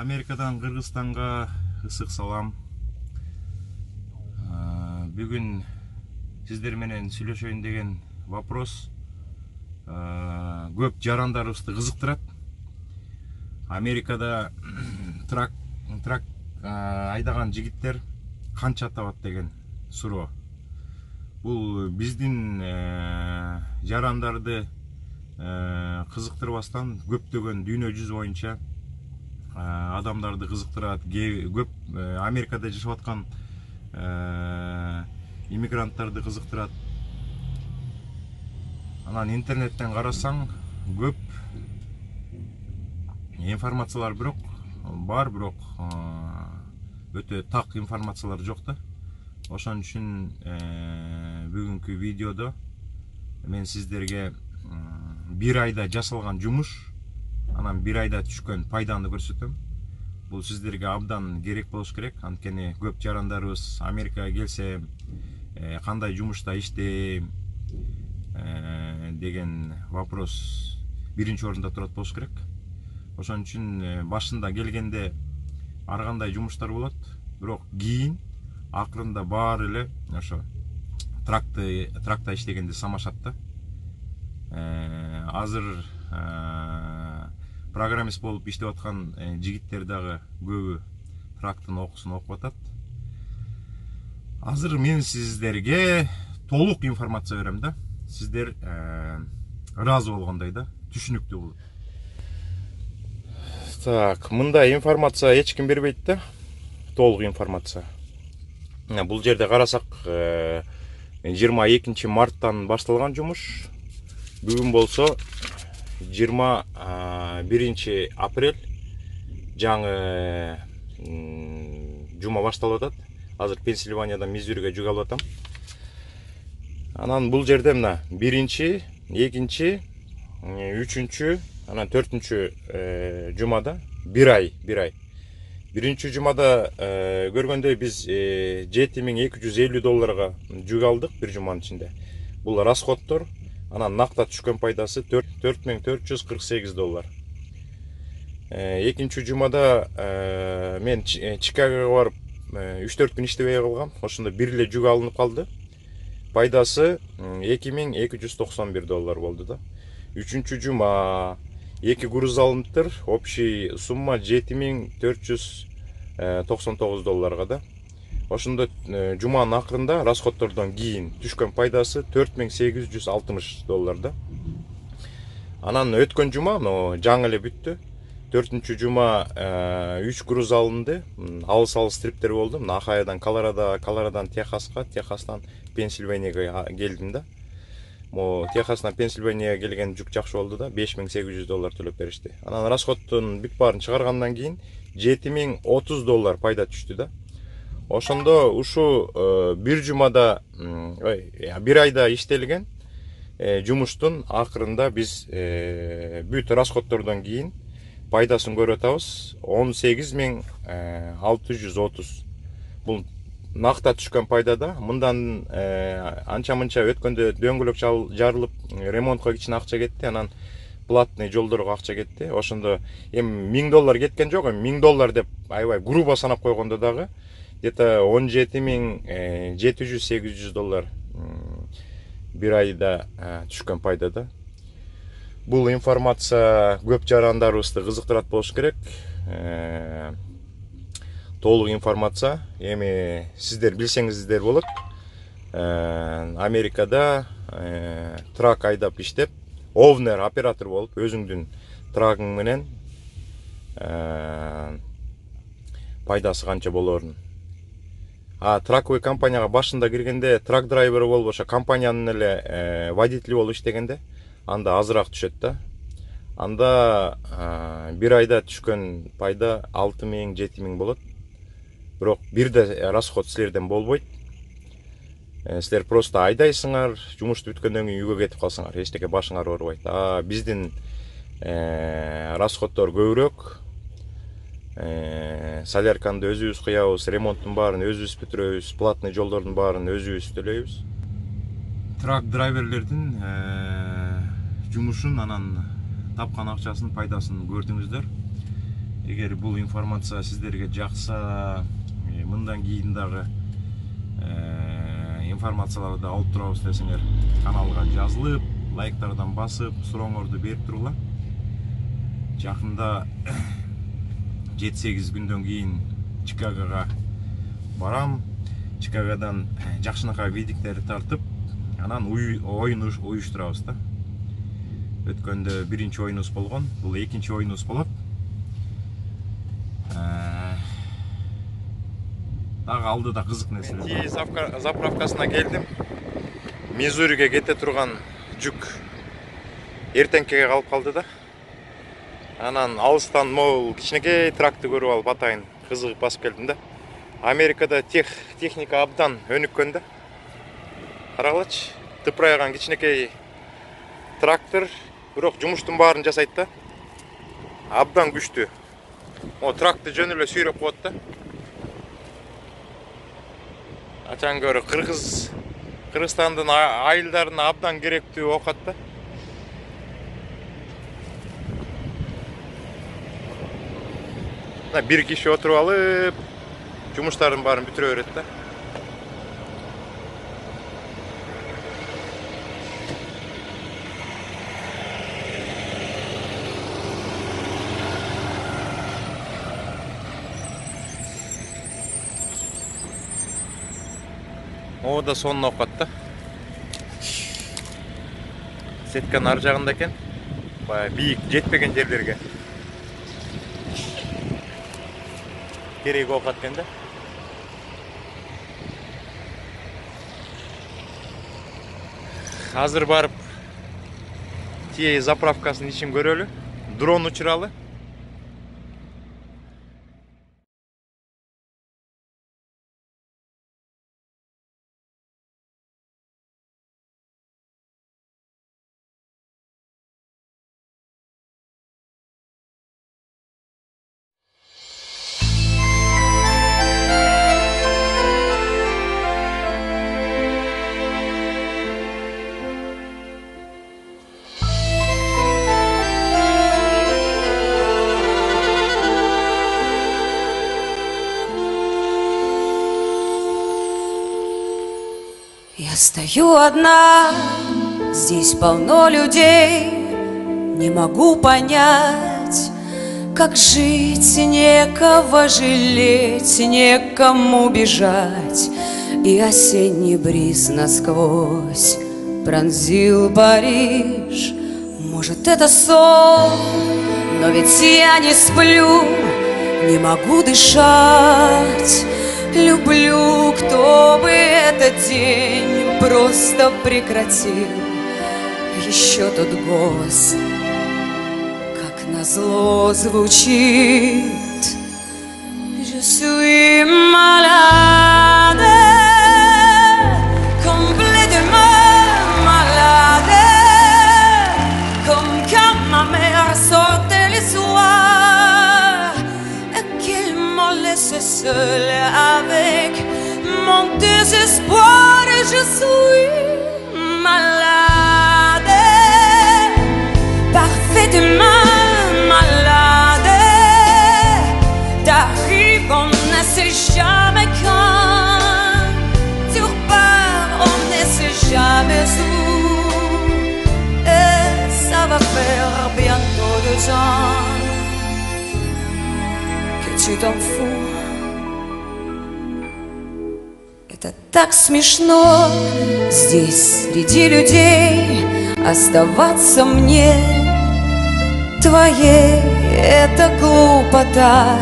Америкадан Кыргызстанга ысык салам. Бүгүн сиздер менен сүйлөшөйүн деген вопрос көп жарандарыбызды кызыктырат. Америкада трак айдаган жигиттер канча табат деген суроо. Бул биздин жарандарды кызыктырбастан көптөгөн дүйнө жүзү боюнча адамдарды кызыктырат. Көп Америкада жашап аткан иммигранттарды кызыктырат. Анан интернеттен карасаң көп информациялар бар, бирок өтө так информациялар жок да. Ошон үчүн бүгүнкү видеодо мен сиздерге бир айда жасалган жумуш, анан бир айда түшкөн пайданы көрсөтөм. Бул сиздерге абдан керек болуш керек. Анткени көп жарандарыбыз Америкага келсе кандай жумушта иштейм деген вопрос биринчи орунда турат болуш керек. Ошон үчүн башында келгенде ар кандай жумуштар болот, бирок кийин акырында баары эле ошо тракта иштегенде самашат да. Азыр программист болуп иштеп аткан жигиттер дагы көбү трактын окуусун окуп атат. Азыр мен сиздерге толук информация берем да. Сиздер ыраазы болгондой да, түшүнүктүү болот. Так, мындай информация эч ким бербейт да. Толук информация. Бул жерде карасак 22 марттан башталган жумуш. Бүгүн болсо 21 апрель, жаңы жума башталып атат. Азыр Пенсильваниядан Миссуриге жүк алып атам. Анан бул жерде мына 1-2, 3-чү, анан 4-чү жумада бир ай. Биринчи жумада көргөндөй биз $7250 жүк алдык бир жуманын ичинде. Бул расходтор. Анан накта түшкөн пайдасы $4448. Экинчи жумада мен Чикагого барып 3-4 күн иштебей калгам. Ошондо бир эле жүк алынып калды. Пайдасы $2291 болду да. Үчүнчү жума 2 груз алыныптыр. Общий сумма $7499 да. Ошондо жуманын акырында расходтордон кийин түшкөн пайдасы $4860 да. Анан өткөн жума жаңы эле бүттү. 4-чү жума 3 груз алынды. Алыс триптер болду. Ахаядан Колорадодан Техаска, Техастан Пенсильванияга келдим да. Техастан Пенсильванияга келген жүк жакшы болду да. $5800 төлөп беришти. Анан расходтун бүт баарын чыгаргандан кийин $7030 пайда түштү да. Ошондо ушу бир жумада, бир айда иштелген жумуштун акырында биз бүт расходтордон кийин пайдасын көрүп атабыз. 18630. Бул накта түшкөн пайда да. Мындан анча-мынча өткөндө дөңгөлөк жарылып, ремонтко кичине акча кетти, анан платный жолдорго акча кетти. Ошондо эми $1000 кеткен жок, $1000 деп аябай грубо санап койгондо дагы где-то $17700-800 бир айда түшкөн пайда да. Бул информация көп жарандарыбызды кызыктырат болуш керек. Толук информация. Эми сиздер билсеңиздер болот. Америкада трак айдап иштеп, овнер оператор болуп, өзүңдүн трагың менен пайдасы канча болорун. Траковый компанияга башында киргенде трак драйвери болуп, ошо компаниянын эле водители болуп иштегенде, анда азыраак түшөт да. Анда бир айда түшкөн пайда 6000-7000 болот. Бирок бирде расход силерден болбойт. Силер просто айдайсыңар, жумушту бүткөндөн кийин үйгө кетип калсаңар, эчтеке башыңар оорубайт. Биздин расходтор көбүрөөк. Солярканды өзүбүз кыябыз, ремонттун баарын өзүбүз бүтүрөбүз, платный жолдордун баарын өзүбүз төлөйбүз. Трак драйверлердин жумушун, анан тапкан акчасын, пайдасын көрдүңүздөр. Эгер бул информация сиздерге жакса, мындан кийин дагы информацияларды алып турабыз десеңер, каналга жазылып, лайктардан басып, сурооңорду берип тургула. Жакында 7-8 күндөн кийин Чикагога барам. Чикагодан жакшынакай видиктер тартып, анан оюн уюштурабыз да. Өткөндө биринчи оюнубуз болгон, бул экинчи оюнубуз болот. Дагы алдыда кызык нерселер. Заправкасына келдим. Мизуриге кете турган жүк эртеңкиге калып калды да. Анан алыстан могул кичинекей тракты көрүп алып атайын кызыгып басып келдим да. Америкада техника абдан өнүккөн да. Карагылачы, тыпырайган кичинекей трактор, бирок жумуштун баарын жасайт да. Абдан күчтүү. Трактты жөн эле сүйрөп коет да. Ачан көрү Кыргызстандын айылдарына абдан керектүү окат да. Бир киши отуруп алып, жумуштарын баарын бүтүрө берет да. О да сонун окат да. Сетканын ар жагында экен. Баягы бийик жетпеген жерлерге керек окат экен да. Азыр барып тие заправкасынын ишин көрөлү. Дрон учуралы. Я стою одна, здесь полно людей, не могу понять, как жить, некого жалеть, некому бежать. И осенний бриз насквозь пронзил Париж. Может, это сон, но ведь я не сплю, не могу дышать. Люблю, кто бы этот день просто прекратил. Еще тот голос, как назло, звучит: Je suis malade, complètement malade, comme quand ma mère sortait les soirs et qu'elle me laissait seule avec mon désespoir. Et je suis malade, parfaitement malade. T'arrives, on ne sait jamais quand. Tu repars, on ne sait jamais où. Et ça va faire bientôt 2 ans que tu t'en fous. Это так смешно здесь среди людей оставаться мне твоей. Это глупо так,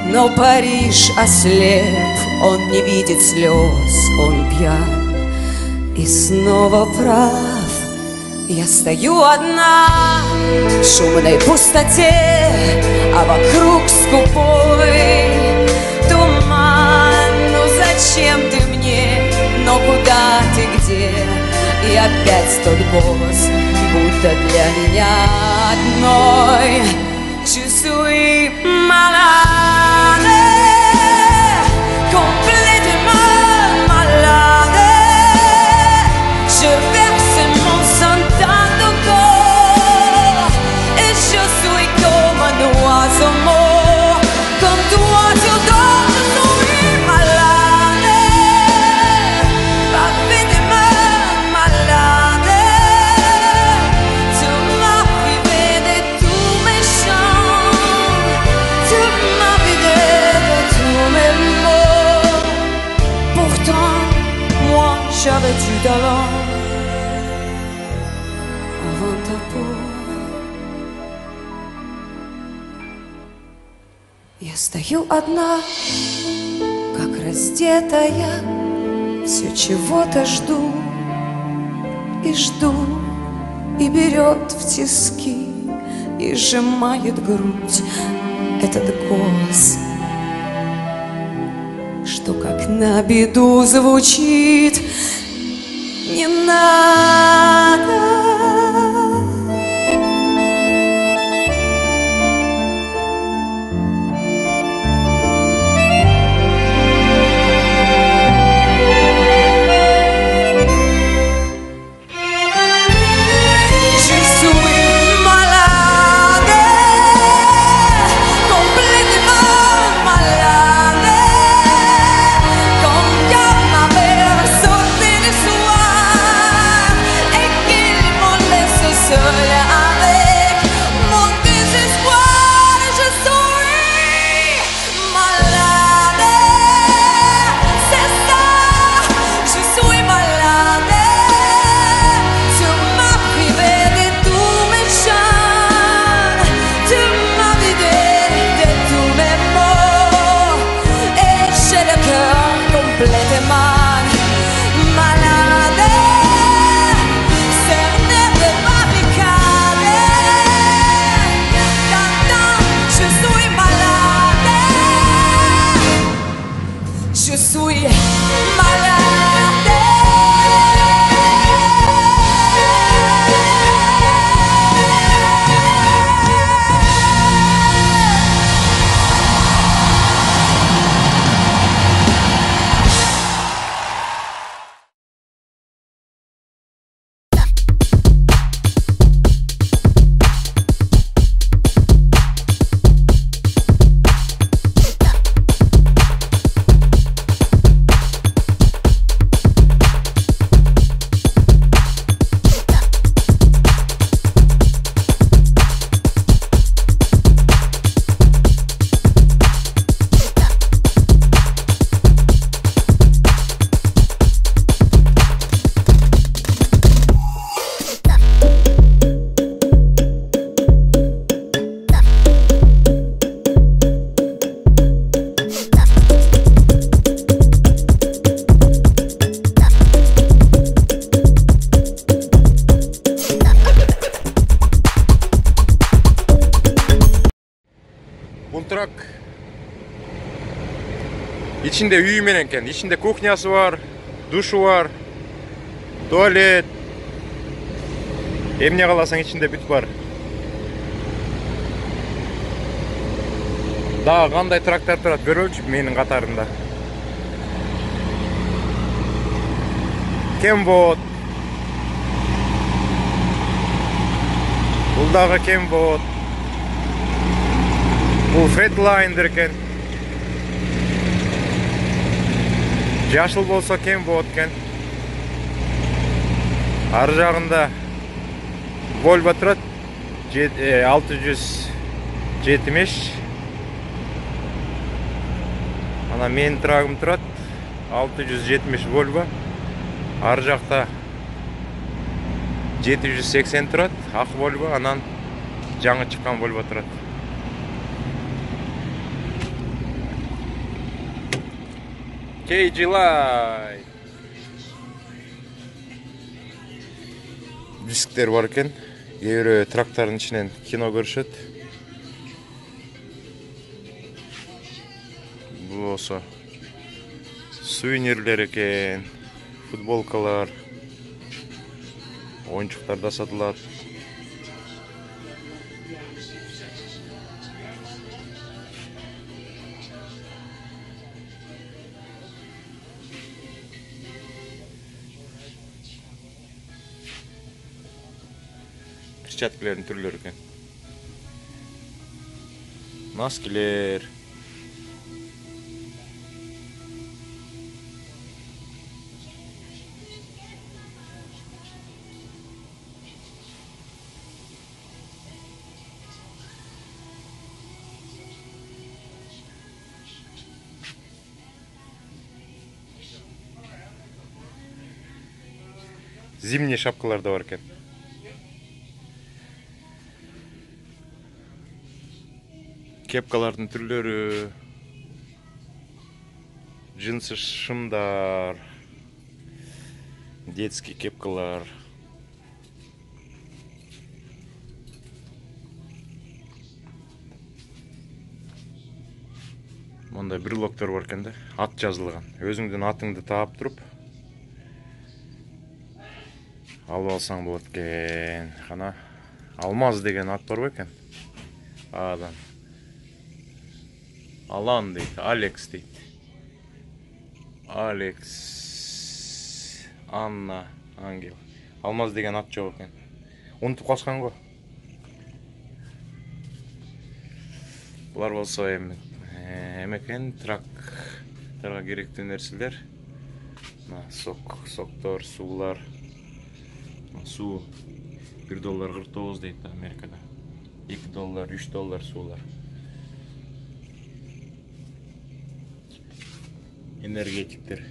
но Париж ослеп, он не видит слез, он пьян и снова прав. Я стою одна в шумной пустоте, а вокруг скупой туман. Ну зачем ты мне, но куда ты, где? И опять тот голос, будто для меня одной. Je suis malade, complètement malade. Je verse mon sang dans ton corps et je suis comme un oiseau mort. du talent avant ta peau. Я стою одна, как раздетая, все чего-то жду и жду, и берет в тиски, и сжимает грудь этот голос, что как на беду звучит: не надо. Трак içinde үйі менен экен. İçinde кухнясы бар, душу бар, туалет. Эмне каласаң içinde бүт бар. Дагы кандай трактар турат көрөлчү менин катарында. Кембот. Бул дагы Кембот. Бул Фредлайнер экен. Жашыл болсо Кембот экен. Ар жагында Volvo турат 670. Ана менин трагым турат 670 Volvo. Ар жакта 780 турат, ак Volvo, анан жаңы чыккан Volvo турат. KG-Line. Дисктер бар экен. Кээ трактардын ичинен кино көрүшөт. Бул болсо сувенирлер экен, футболкалар, оюнчуктар да сатылат. Перчаткалардын түрлөрү экен. Носкилер. Зимний шапкалар да бар экен. Кепкалардын түрлөрү, джинсы шымдар, детский кепкалар. Мондай брелоктор бар экен да, ат жазылган. Өзүңдүн атыңды таап туруп алып алсаң болот экен. Кана Алмаз деген ат бар экен. Адан. Алан дейт, Алекс дейт. Алекс, Анна, Ангел. Алмаз деген ат жок экен. Унутуп калышкан го. Булар болсо экен трактарга керектүү нерселер. Соктор, суулар. Суу $1.49 дейт Америкада. $2, $3 суулар. Энергетиктер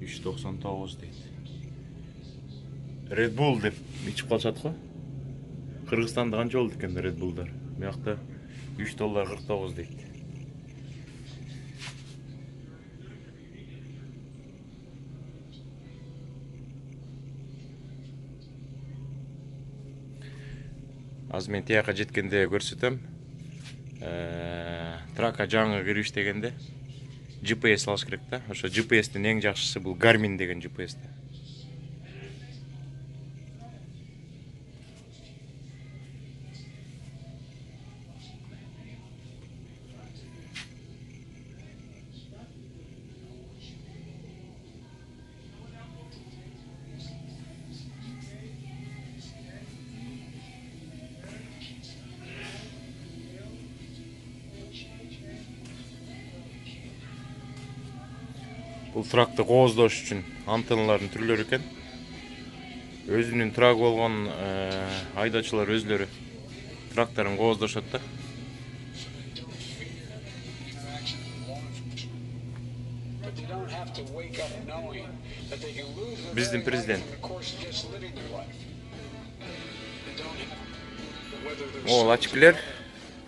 $3.99 дейт. Red Bull деп ичип калышат го. Кыргызстанда канча болду экен Red Bull'дар? Буякта $3.49 дейт. Азыр мен тияка жеткенде көрсөтөм. Тракка жаңы кирип иштегенде GPS алыш керек да. Ошо GPS-тин эң жакшысы бул Garmin деген GPS да. Бул тракты кооздош үчүн антенналардын түрлөрү экен. Өзүнүн трак болгон айдоочулар өзлөрү трактарын кооздошот да. Биздин президент. Ол очкилер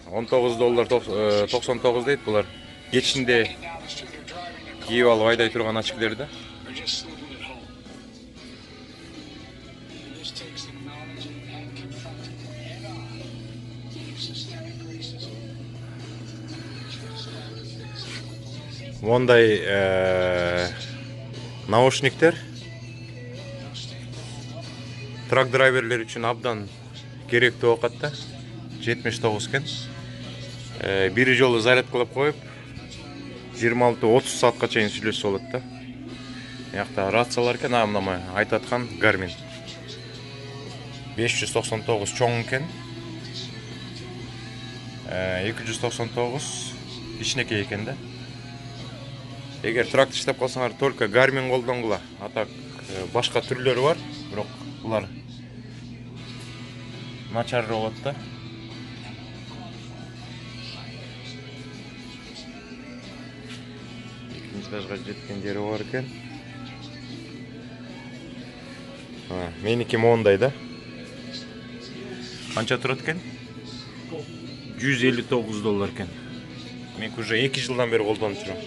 $19.99 дейт. Булар кечинде кийип алып айдай турган очкилер да. Мондай наушниктер трак драйверлер үчүн абдан керектүү окат да. 79 экен. Бир жолу зарядкалап коюп 26-30 саатка чейин сүйлөшсө болот да. Якта рациялар экен, мына айтып аткан Garmin. 599 чоң экен. 299 кичинекей экен да. Эгер тракты иштеп калсаңар, только Garmin колдонгула. Атак башка түрлөрү бар, бирок булар начар болот да. Этажга жеткен жери бар экен. Меники мондай да. Канча турат экен? $159 экен. Мен уже 2 жылдан бери колдонуп жүрөм.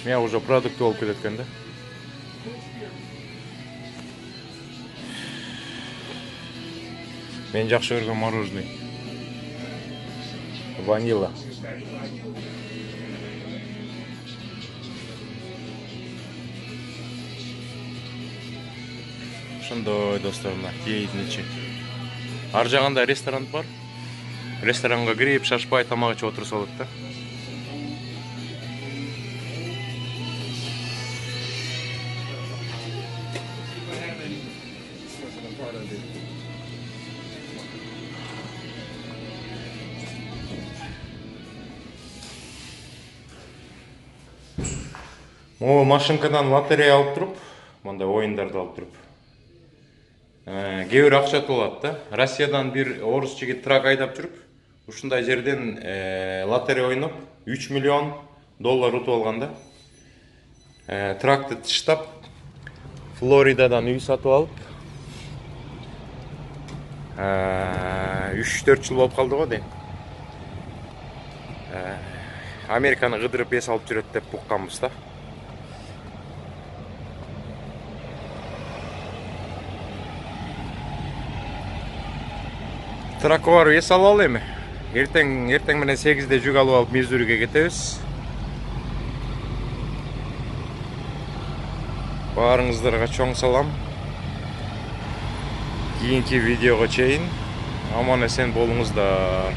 Мен уже продукт болуп кеткен да. Мен жакшы көргөн мороженый. Ванила. Ошондой достор, мына кейдин ичи. Ар жагында ресторан бар. Ресторанга кирип, шашпай тамак ичип отурса болот да. О, машинкадан лотерея алып туруп, мындай оюндарды алып туруп. кээ бир акча болот да. Россиядан бир орус жигит трак айдап жүрүп, ушундай жерден лотерея ойноп 3 миллион доллар утуп алган да. Тракты тыштап, Флоридадан үй сатып алып, 3-4 жыл болуп калды го дейм. Американы кыдырып эс алып жүрөт деп укканбыз да. Тракка барып эс алалы эми. Эртең менен 8-де жүк алып алып Миссуриге кетебиз. Баарыңыздарга чоң салам. Кийинки видеого чейин аман эсен болуңуздар.